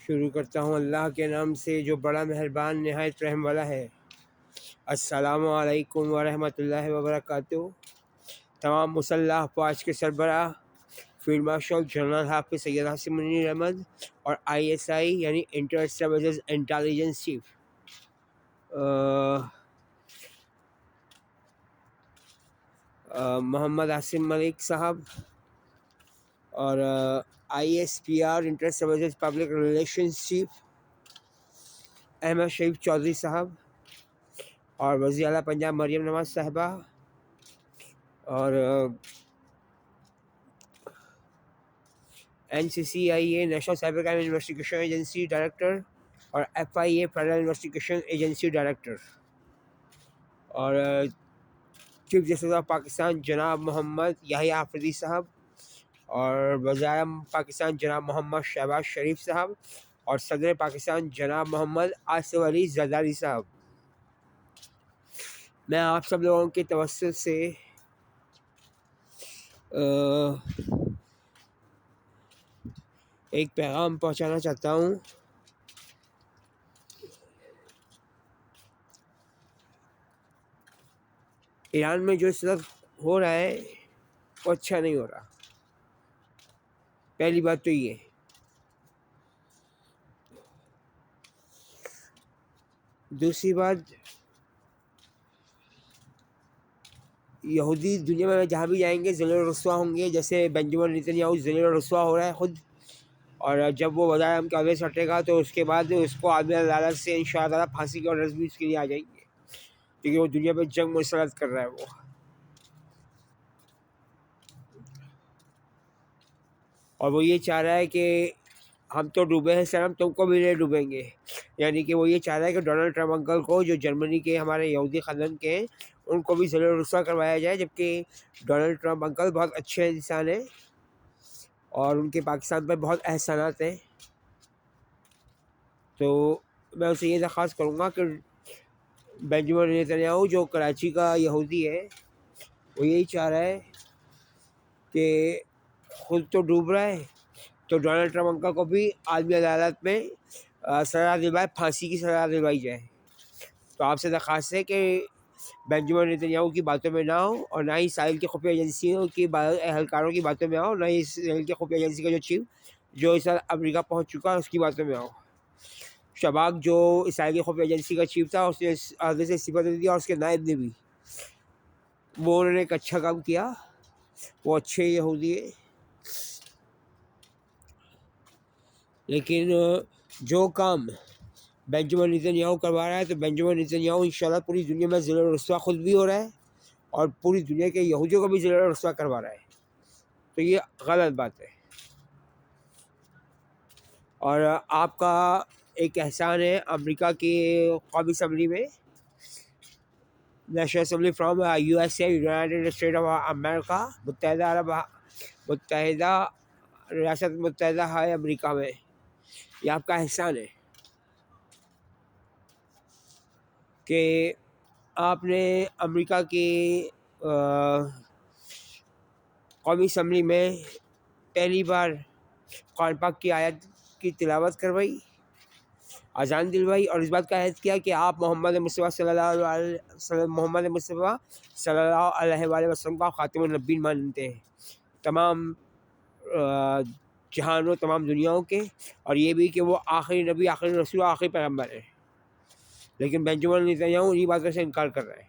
شروع کرتا ہوں اللہ کے نام سے جو بڑا مہربان نہایت رحم والا ہے۔ السلام علیکم ورحمۃ اللہ وبرکاتہ۔ تمام مسلح افواج کے سربراہ فیلڈ مارشل جنرل حافظ سید حسین منیر احمد اور ISI یعنی inter services intelligence chief Muhammad Asim Malik صاحب اور ISPR inter services public relations chief Ahmed Sharif Chaudhry صاحب اور وزیر اعلیٰ پنجاب مریم نواز صاحبہ اور NCCIA national cyber crime investigation agency director اور FIA federal investigation agency director اور چیف جسٹس آف پاکستان جناب محمد یحییٰ آفریدی صاحب اور وزیر اعظم پاکستان جناب محمد شہباز شریف صاحب اور صدر پاکستان جناب محمد آصف علی زرداری صاحب۔ میں آپ سب لوگوں کے توسط سے ایک پیغام پہنچانا چاہتا ہوں۔ ایران میں جو اس وقت ہو رہا ہے وہ اچھا نہیں ہو رہا، پہلی بات تو یہ۔ دوسری بات، یہودی دنیا میں جہاں بھی جائیں گے ذلیل و رسوا ہوں گے، جیسے بنجمن نیتنیاہو ذلیل و رسوا ہو رہا ہے خود، اور جب وہ وزیر اعظم کے عہدے سے ہٹے گا تو اس کے بعد اس کو عالمی عدالت سے انشاءاللہ تعالیٰ پھانسی کے آرڈرز بھی اس کے لیے آ جائیں گے، کیونکہ وہ دنیا پہ جنگ مسلط کر رہا ہے وہ۔ اور وہ یہ چاہ رہا ہے کہ ہم تو ڈوبے ہیں سر، ہم تم کو بھی نہیں ڈوبیں گے، یعنی کہ وہ یہ چاہ رہا ہے کہ ڈونلڈ ٹرمپ انکل کو، جو جرمنی کے ہمارے یہودی خاندان کے ہیں، ان کو بھی ذلیل و رسوا کروایا جائے، جبکہ ڈونلڈ ٹرمپ انکل بہت اچھے انسان ہیں اور ان کے پاکستان پر بہت احسانات ہیں۔ تو میں اسے یہ درخواست کروں گا کہ بنجمن نیتنیاہو جو کراچی کا یہودی ہے، وہ یہی چاہ رہا ہے کہ خود تو ڈوب رہا ہے تو ڈونلڈ ٹرمپ انکل کو بھی عالمی عدالت میں سزا دلوائے، پھانسی کی سزا دلوائی جائے۔ تو آپ سے درخواست ہے کہ بنجمن نیتنیاہو کی باتوں میں نہ آؤ، اور نہ ہی اسرائیل کی خفیہ ایجنسیوں کی اہلکاروں کی باتوں میں آؤ، نہ ہی اسرائیل کی خفیہ ایجنسی کا جو چیف جو اس وقت امریکہ پہنچ چکا ہے اس کی باتوں میں آؤ۔ شباک جو اسرائیل کی خفیہ ایجنسی کا چیف تھا، اس نے عہدے سے استعفیٰ دے دیا، اور اس کے نائب نے بھی، وہ انہوں نے ایک اچھا کام کیا، وہ اچھے یہودی ہیں۔ لیکن جو کام بنجمن نیتنیاہو کروا رہا ہے، تو بنجمن نیتنیاہو انشاءاللہ پوری دنیا میں ذلیل و رسوا خود بھی ہو رہا ہے اور پوری دنیا کے یہودیوں کو بھی ذلیل و رسوا کروا رہا ہے، تو یہ غلط بات ہے۔ اور آپ کا ایک احسان ہے امریکہ کی قومی اسمبلی میں، national assembly from USA United state of America, متحدہ ریاست متحدہ ہے امریکہ میں، یہ آپ کا احسان ہے کہ آپ نے امریکہ کی قومی اسمبلی میں پہلی بار قرآن پاک کی آیت کی تلاوت کروائی، اذان دلوائی، اور اس بات کا عہد کیا کہ آپ محمد مصطفیٰ صلی اللہ علیہ وآلہ وسلم کا خاتم النبیین مانتے ہیں، تمام جہانوں، تمام دنیاؤں کے، اور یہ بھی کہ وہ آخری نبی، آخری رسول، آخری پیغمبر ہے۔ لیکن بنجمن نیتنیاہو انہی باتوں سے انکار کر رہا ہے۔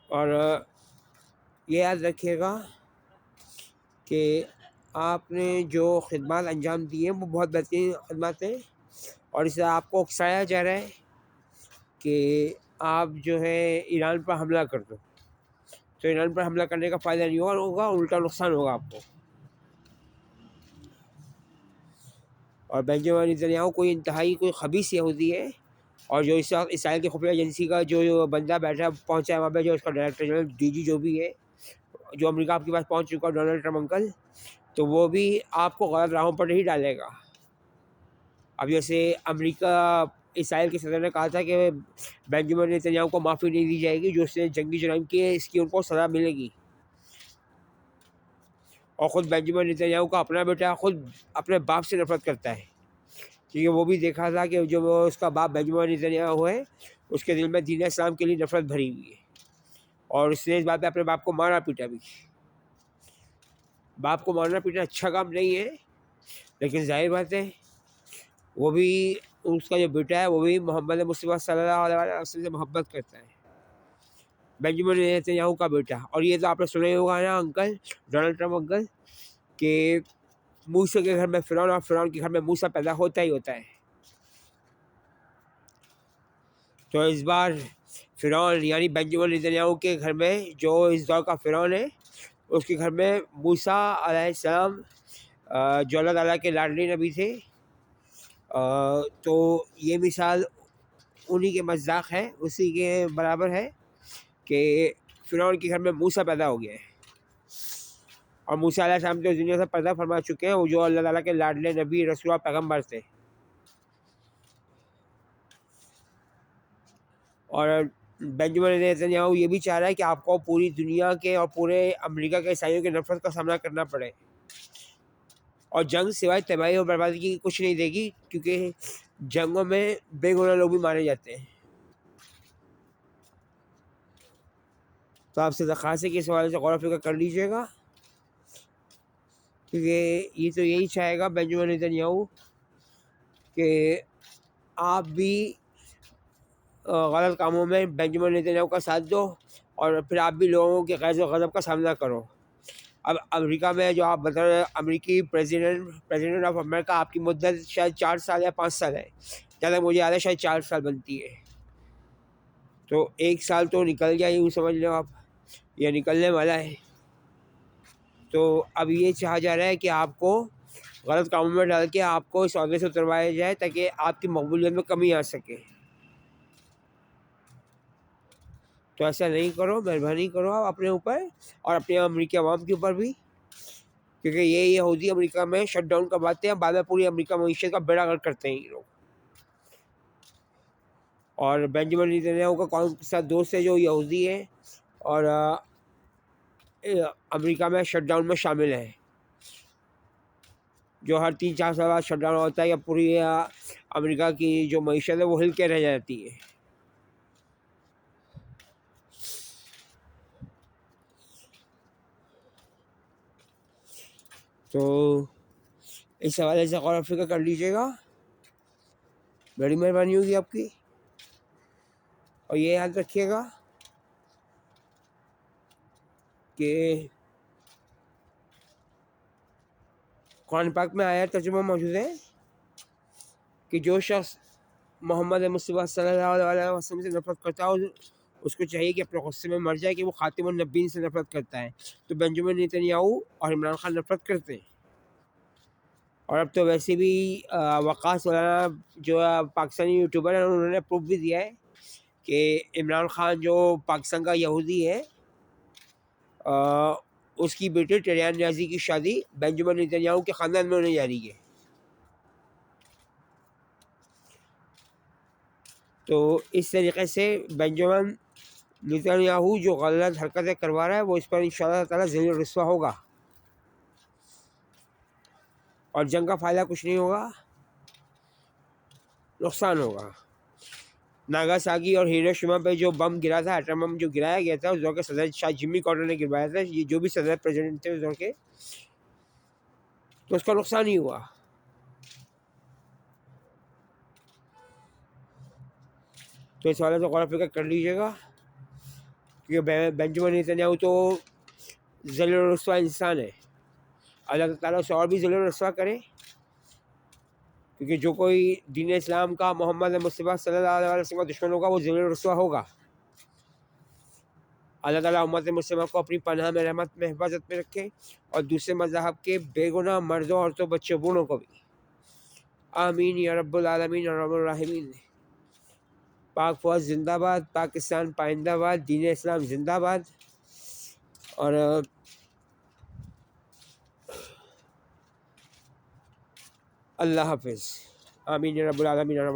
اور یہ یاد رکھیے گا کہ آپ نے جو خدمات انجام دی ہیں وہ بہت بہترین خدمات ہیں، اور اس سے آپ کو اکسایا جا رہا ہے کہ آپ جو ہے ایران پر حملہ کر دو، تو ایران پر حملہ کرنے کا فائدہ نہیں ہوگا، الٹا نقصان ہوگا آپ کو۔ اور بنجمن نیتنیاہو کوئی انتہائی کوئی خبیث یہودی ہے، اور جو اس وقت اسرائیل کی خفیہ ایجنسی کا جو بندہ بیٹھا پہنچا ہے وہاں پہ، جو اس کا ڈائریکٹر جنرل DG جو بھی ہے، جو امریکہ آپ کے پاس پہنچ چکا ہے، ڈونلڈ ٹرمپ انکل، تو وہ بھی آپ کو غلط راہوں پر نہیں ڈالے گا۔ اب جیسے امریکہ اسرائیل کے صدر نے کہا تھا کہ بنجمن نیتنیاہو کو معافی نہیں دی جائے گی، جو اس نے جنگی جرائم کیے اس کی ان کو سزا ملے گی، اور خود بینجامن نیتن یاہو کا اپنا بیٹا خود اپنے باپ سے نفرت کرتا ہے، کیونکہ وہ بھی دیکھا تھا کہ جو وہ اس کا باپ بینجامن نیتن یاہو ہے اس کے دل میں دین اسلام کے لیے نفرت بھری ہوئی ہے، اور اس نے اس بات پہ اپنے باپ کو مارا پیٹا بھی۔ باپ کو مارنا پیٹنا اچھا کام نہیں ہے، لیکن ظاہر بات ہے وہ بھی اس کا جو بیٹا ہے وہ بھی محمد مصطفیٰ صلی اللہ علیہ وسلم سے محبت کرتا ہے، بینجامن نیتن یاہو کا بیٹا۔ اور یہ تو آپ نے سنا ہی ہوگا نا انکل، ڈونلڈ ٹرمپ انکل، کہ موسیٰ کے گھر میں فرعون اور فرعون کے گھر میں موسیٰ پیدا ہوتا ہی ہوتا ہے۔ تو اس بار فرعون یعنی بینجامن نیتن یاہو کے گھر میں، جو اس دور کا فرعون ہے، اس کے گھر میں موسیٰ علیہ السلام جو اللہ تعالیٰ کے لاڈلی نبی تھے، تو یہ مثال انہی کے مذاق ہے، اسی کے برابر ہے کہ فرعون کے گھر میں موسیٰ پیدا ہو گیا ہے، اور موسیٰ علیہ السلام تو دنیا سے پردہ فرما چکے ہیں، وہ جو اللہ تعالیٰ کے لاڈلے نبی رسول اور پیغمبر تھے۔ اور بینجامن نیتن یاہو یہ بھی چاہ رہا ہے کہ آپ کو پوری دنیا کے اور پورے امریکہ کے عیسائیوں کے نفرت کا سامنا کرنا پڑے، اور جنگ سوائے تباہی اور بربادی کی کچھ نہیں دے گی، کیونکہ جنگوں میں بے گناہ لوگ بھی مارے جاتے ہیں۔ تو آپ سے درخواست ہے کہ اس حوالے سے غور و فکر کر لیجیے گا، کیونکہ یہ تو یہی چاہے گا بینجامن نیتن یاہو کہ آپ بھی غلط کاموں میں بینجامن نیتن یاہو کا ساتھ دو، اور پھر آپ بھی لوگوں کے غیظ و غضب کا سامنا کرو۔ اب امریکہ میں جو آپ بتا رہے ہیں امریکی پریزیڈنٹ آف امریکہ، آپ کی مدت شاید 4 سال یا 5 سال ہے، جہاں تک مجھے یاد ہے شاید 4 سال بنتی ہے، تو 1 سال تو نکل گیا، یوں سمجھ لو آپ، یہ نکلنے والا ہے۔ تو اب یہ چاہا جا رہا ہے کہ آپ کو غلط کاموں میں ڈال کے آپ کو اس عہدے سے اتروایا جائے، تاکہ آپ کی مقبولیت میں کمی آ سکے۔ تو ایسا نہیں کرو، مہربانی کرو آپ اپنے اوپر اور اپنے امریکی عوام کے اوپر بھی، کیونکہ یہ یہودی امریکہ میں شٹ ڈاؤن کرواتے ہیں، بعد میں پوری امریکہ معیشت کا بیڑا غرق کرتے ہیں یہ لوگ۔ اور بینجامن نیتن یاہو کا کون سا دوست ہے جو یہودی ہے اور امریکہ میں شٹ ڈاؤن میں شامل ہے، جو ہر 3-4 سال بعد شٹ ڈاؤن ہوتا ہے، یا پوری امریکہ کی جو معیشت ہے وہ ہل کے رہ جاتی ہے۔ تو اس حوالے سے غور و فکر کر لیجیے گا، بڑی مہربانی ہوگی آپ کی۔ اور یہ یاد رکھیے گا کہ قرآن پاک میں آیا ترجمہ موجود ہے کہ جو شخص محمد مصطفیٰ صلی اللہ علیہ وسلم سے نفرت کرتا ہے اس کو چاہیے کہ اپنے غصے میں مر جائے، کہ وہ خاتم النبیین سے نفرت کرتا ہے۔ تو بینجامن نیتن یاہو اور عمران خان نفرت کرتے ہیں، اور اب تو ویسے بھی وقاص مولانا جو پاکستانی یوٹیوبر ہیں انہوں نے پروف بھی دیا ہے کہ عمران خان جو پاکستان کا یہودی ہے، اس کی بیٹی ٹریان نیازی کی شادی بینجامن نیتن یاہو کے خاندان میں ہونے جا رہی ہے۔ تو اس طریقے سے بینجامن نیتن یاہو جو غلط حرکتیں کروا رہا ہے وہ اس پر انشاءاللہ تعالیٰ ذلیل رسوا ہوگا، اور جنگ کا فائدہ کچھ نہیں ہوگا، نقصان ہوگا۔ ناگاساکی اور ہیروشیما پہ جو بم گرا تھا، ایٹم بم جو گرایا گیا تھا، اس دور کے صدر شاہ جمی کارٹر نے گروایا تھا، یہ جو بھی صدر پریزیڈنٹ تھے اس دور کے، تو اس کا نقصان ہی ہوا۔ تو اس حوالے سے غور و فکر کر لیجیے گا، کیونکہ بینجامن نیتن یاہو تو ذلیل و رسوا انسان ہے، اللہ تعالیٰ اسے اور بھی ذلیل و رسوا کرے، کیونکہ جو کوئی دین اسلام کا محمد مصطفیٰ صلی اللہ علیہ وسلم کا دشمن ہوگا وہ ذلیل و رسوا ہوگا۔ اللہ تعالیٰ امت مسلمہ کو اپنی پناہ میں رحمت میں حفاظت میں رکھے، اور دوسرے مذاہب کے بے گناہ مردوں عورتوں بچوں بوڑھوں کو بھی، آمین یا رب العالمین الرحمن الرحیم۔ پاک فوج زندہ باد، پاکستان پائندہ باد، دین اسلام زندہ باد، اور اللہ حافظ، آمین یا رب العالمین۔